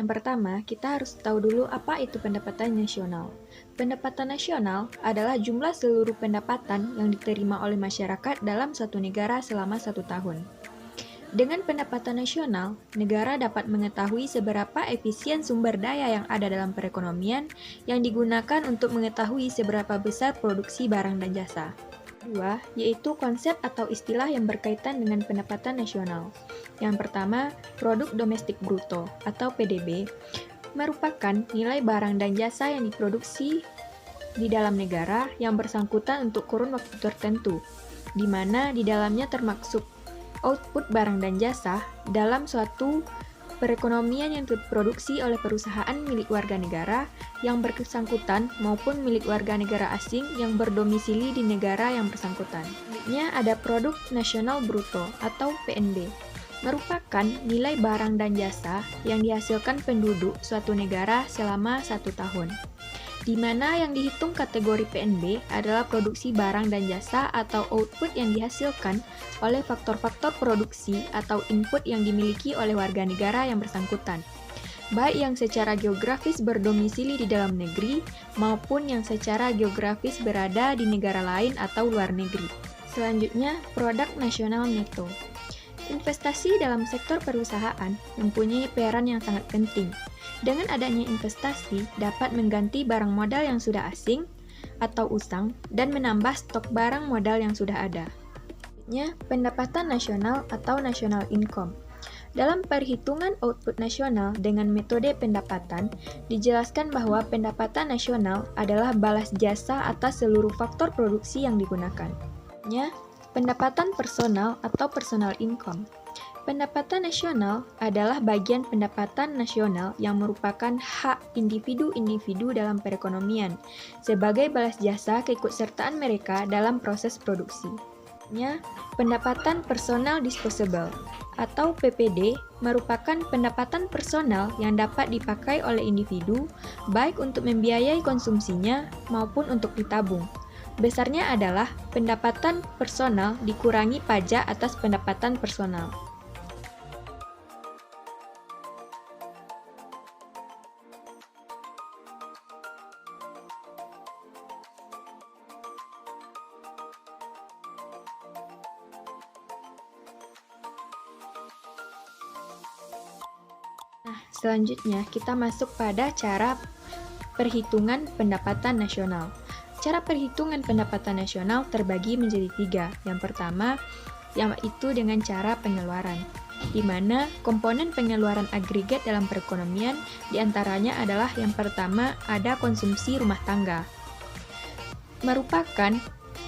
Yang pertama, kita harus tahu dulu apa itu pendapatan nasional. Pendapatan nasional adalah jumlah seluruh pendapatan yang diterima oleh masyarakat dalam suatu negara selama 1 tahun. Dengan pendapatan nasional, negara dapat mengetahui seberapa efisien sumber daya yang ada dalam perekonomian yang digunakan untuk mengetahui seberapa besar produksi barang dan jasa. Kedua, yaitu konsep atau istilah yang berkaitan dengan pendapatan nasional. Yang pertama, produk domestik bruto atau PDB merupakan nilai barang dan jasa yang diproduksi di dalam negara yang bersangkutan untuk kurun waktu tertentu, di mana di dalamnya termasuk output barang dan jasa dalam suatu perekonomian yang diproduksi oleh perusahaan milik warga negara yang bersangkutan maupun milik warga negara asing yang berdomisili di negara yang bersangkutan. Selanjutnya ada produk nasional bruto atau PNB, merupakan nilai barang dan jasa yang dihasilkan penduduk suatu negara selama 1 tahun, di mana yang dihitung kategori PNB adalah produksi barang dan jasa atau output yang dihasilkan oleh faktor-faktor produksi atau input yang dimiliki oleh warga negara yang bersangkutan, baik yang secara geografis berdomisili di dalam negeri maupun yang secara geografis berada di negara lain atau luar negeri. Selanjutnya, produk nasional neto. Investasi dalam sektor perusahaan mempunyai peran yang sangat penting. Dengan adanya investasi dapat mengganti barang modal yang sudah asing atau usang dan menambah stok barang modal yang sudah ada. Selanjutnya, pendapatan nasional atau national income. Dalam perhitungan output nasional dengan metode pendapatan, dijelaskan bahwa pendapatan nasional adalah balas jasa atas seluruh faktor produksi yang digunakan. Selanjutnya, pendapatan personal atau personal income. Pendapatan nasional adalah bagian pendapatan nasional yang merupakan hak individu-individu dalam perekonomian sebagai balas jasa keikutsertaan mereka dalam proses produksi. Pendapatan personal disposable atau PPD merupakan pendapatan personal yang dapat dipakai oleh individu baik untuk membiayai konsumsinya maupun untuk ditabung. Besarnya adalah pendapatan personal dikurangi pajak atas pendapatan personal. Nah, selanjutnya kita masuk pada cara perhitungan pendapatan nasional. Cara perhitungan pendapatan nasional terbagi menjadi 3. Yang pertama, yaitu dengan cara pengeluaran, di mana komponen pengeluaran agregat dalam perekonomian diantaranya adalah yang pertama ada konsumsi rumah tangga, merupakan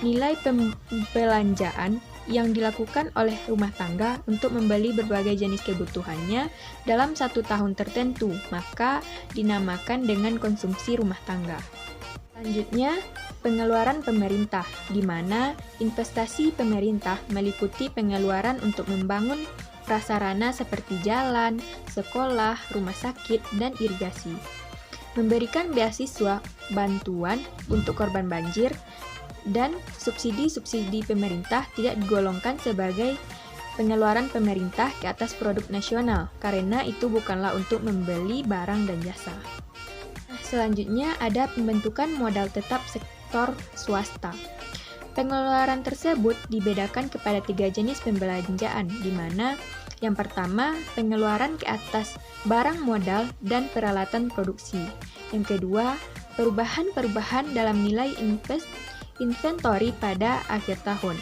nilai pembelanjaan yang dilakukan oleh rumah tangga untuk membeli berbagai jenis kebutuhannya dalam 1 tahun tertentu, maka dinamakan dengan konsumsi rumah tangga. Selanjutnya, pengeluaran pemerintah, di mana investasi pemerintah meliputi pengeluaran untuk membangun prasarana seperti jalan, sekolah, rumah sakit, dan irigasi. Memberikan beasiswa, bantuan untuk korban banjir, dan subsidi-subsidi pemerintah tidak digolongkan sebagai pengeluaran pemerintah ke atas produk nasional, karena itu bukanlah untuk membeli barang dan jasa. Selanjutnya ada pembentukan modal tetap sektor swasta. Pengeluaran tersebut dibedakan kepada 3 jenis pembelanjaan, di mana yang pertama pengeluaran ke atas barang modal dan peralatan produksi. Yang kedua, perubahan-perubahan dalam nilai inventory pada akhir tahun.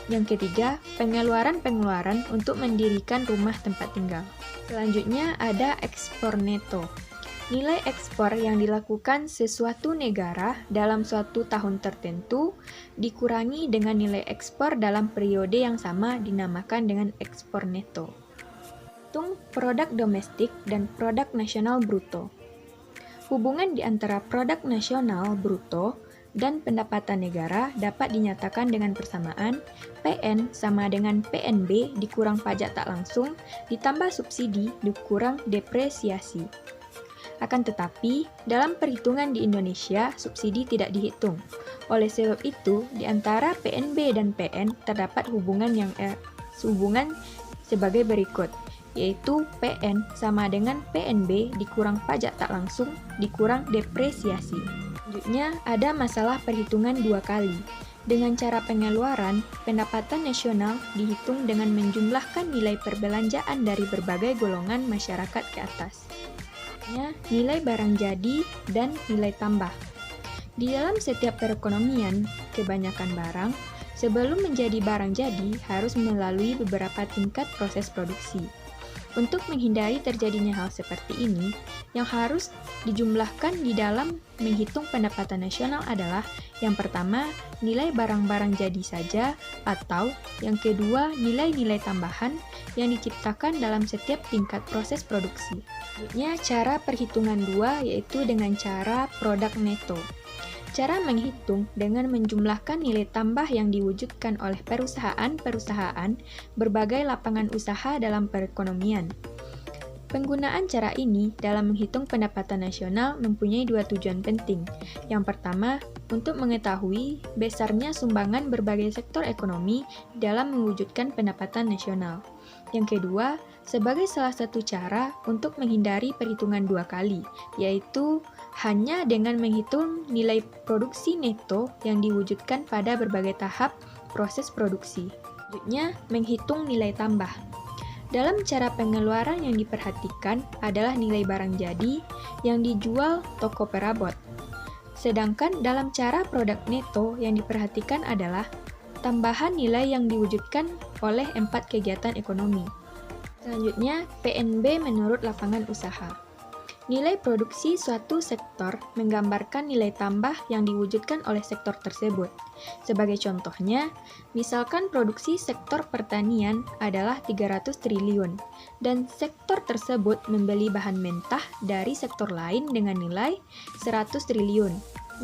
Yang ketiga, pengeluaran-pengeluaran untuk mendirikan rumah tempat tinggal. Selanjutnya ada ekspor neto. Nilai ekspor yang dilakukan sesuatu negara dalam suatu tahun tertentu dikurangi dengan nilai ekspor dalam periode yang sama dinamakan dengan ekspor neto. Hitung produk domestik dan produk nasional bruto. Hubungan di antara produk nasional bruto dan pendapatan negara dapat dinyatakan dengan persamaan PN sama dengan PNB dikurang pajak tak langsung ditambah subsidi dikurang depresiasi. Akan tetapi, dalam perhitungan di Indonesia, subsidi tidak dihitung. Oleh sebab itu, di antara PNB dan PN terdapat hubungan sebagai berikut, yaitu PN sama dengan PNB dikurang pajak tak langsung dikurang depresiasi. Selanjutnya, ada masalah perhitungan dua kali. Dengan cara pengeluaran, pendapatan nasional dihitung dengan menjumlahkan nilai perbelanjaan dari berbagai golongan masyarakat ke atas. Nilai barang jadi dan nilai tambah. Di dalam setiap perekonomian, kebanyakan barang, sebelum menjadi barang jadi, harus melalui beberapa tingkat proses produksi. Untuk menghindari terjadinya hal seperti ini, yang harus dijumlahkan di dalam menghitung pendapatan nasional adalah yang pertama, nilai barang-barang jadi saja, atau yang kedua, nilai-nilai tambahan yang diciptakan dalam setiap tingkat proses produksi. Selanjutnya, cara perhitungan dua yaitu dengan cara produk neto. Cara menghitung dengan menjumlahkan nilai tambah yang diwujudkan oleh perusahaan-perusahaan berbagai lapangan usaha dalam perekonomian. Penggunaan cara ini dalam menghitung pendapatan nasional mempunyai dua tujuan penting. Yang pertama, untuk mengetahui besarnya sumbangan berbagai sektor ekonomi dalam mewujudkan pendapatan nasional. Yang kedua, sebagai salah satu cara untuk menghindari perhitungan dua kali, yaitu hanya dengan menghitung nilai produksi neto yang diwujudkan pada berbagai tahap proses produksi. Selanjutnya, menghitung nilai tambah. Dalam cara pengeluaran yang diperhatikan adalah nilai barang jadi yang dijual toko perabot. Sedangkan dalam cara produk neto yang diperhatikan adalah tambahan nilai yang diwujudkan oleh 4 kegiatan ekonomi. Selanjutnya, PNB menurut lapangan usaha. Nilai produksi suatu sektor menggambarkan nilai tambah yang diwujudkan oleh sektor tersebut. Sebagai contohnya, misalkan produksi sektor pertanian adalah 300 triliun, dan sektor tersebut membeli bahan mentah dari sektor lain dengan nilai 100 triliun.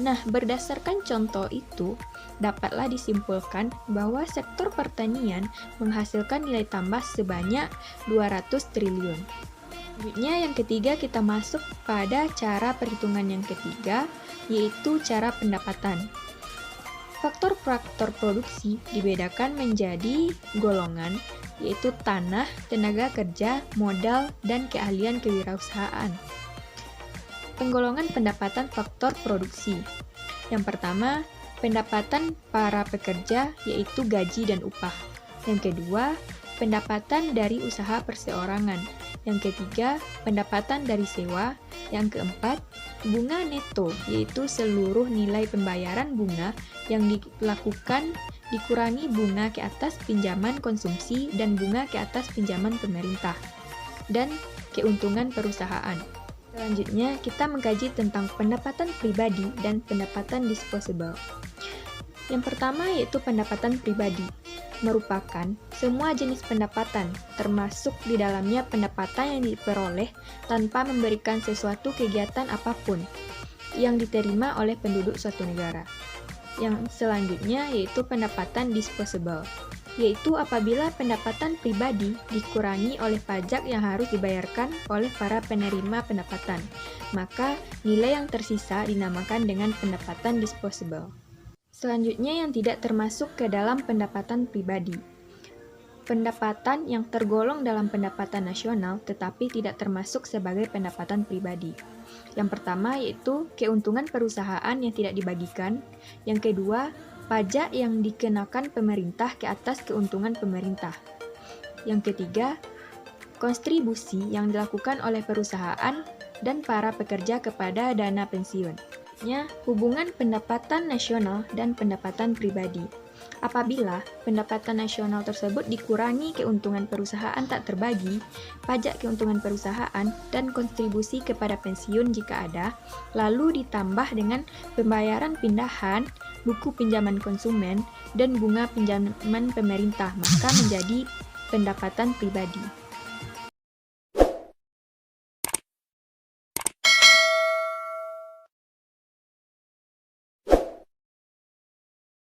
Nah, berdasarkan contoh itu, dapatlah disimpulkan bahwa sektor pertanian menghasilkan nilai tambah sebanyak 200 triliun. Selanjutnya, yang ketiga kita masuk pada cara perhitungan yang ketiga, yaitu cara pendapatan. Faktor-faktor produksi dibedakan menjadi golongan, yaitu tanah, tenaga kerja, modal, dan keahlian kewirausahaan. Penggolongan pendapatan faktor produksi. Yang pertama, pendapatan para pekerja, yaitu gaji dan upah. Yang kedua, pendapatan dari usaha perseorangan. Yang ketiga, pendapatan dari sewa. Yang keempat, bunga neto, yaitu seluruh nilai pembayaran bunga yang dilakukan dikurangi bunga ke atas pinjaman konsumsi dan bunga ke atas pinjaman pemerintah, dan keuntungan perusahaan. Selanjutnya, kita mengkaji tentang pendapatan pribadi dan pendapatan disposable. Yang pertama yaitu pendapatan pribadi, merupakan semua jenis pendapatan, termasuk di dalamnya pendapatan yang diperoleh tanpa memberikan sesuatu kegiatan apapun yang diterima oleh penduduk suatu negara. Yang selanjutnya yaitu pendapatan disposable, yaitu apabila pendapatan pribadi dikurangi oleh pajak yang harus dibayarkan oleh para penerima pendapatan, maka nilai yang tersisa dinamakan dengan pendapatan disposable. Selanjutnya yang tidak termasuk ke dalam pendapatan pribadi. Pendapatan yang tergolong dalam pendapatan nasional tetapi tidak termasuk sebagai pendapatan pribadi. Yang pertama yaitu keuntungan perusahaan yang tidak dibagikan. Yang kedua, pajak yang dikenakan pemerintah ke atas keuntungan pemerintah. Yang ketiga, kontribusi yang dilakukan oleh perusahaan dan para pekerja kepada dana pensiun. Hubungan pendapatan nasional dan pendapatan pribadi. Apabila pendapatan nasional tersebut dikurangi keuntungan perusahaan tak terbagi, pajak keuntungan perusahaan, dan kontribusi kepada pensiun jika ada, lalu ditambah dengan pembayaran pindahan, buku pinjaman konsumen, dan bunga pinjaman pemerintah, maka menjadi pendapatan pribadi.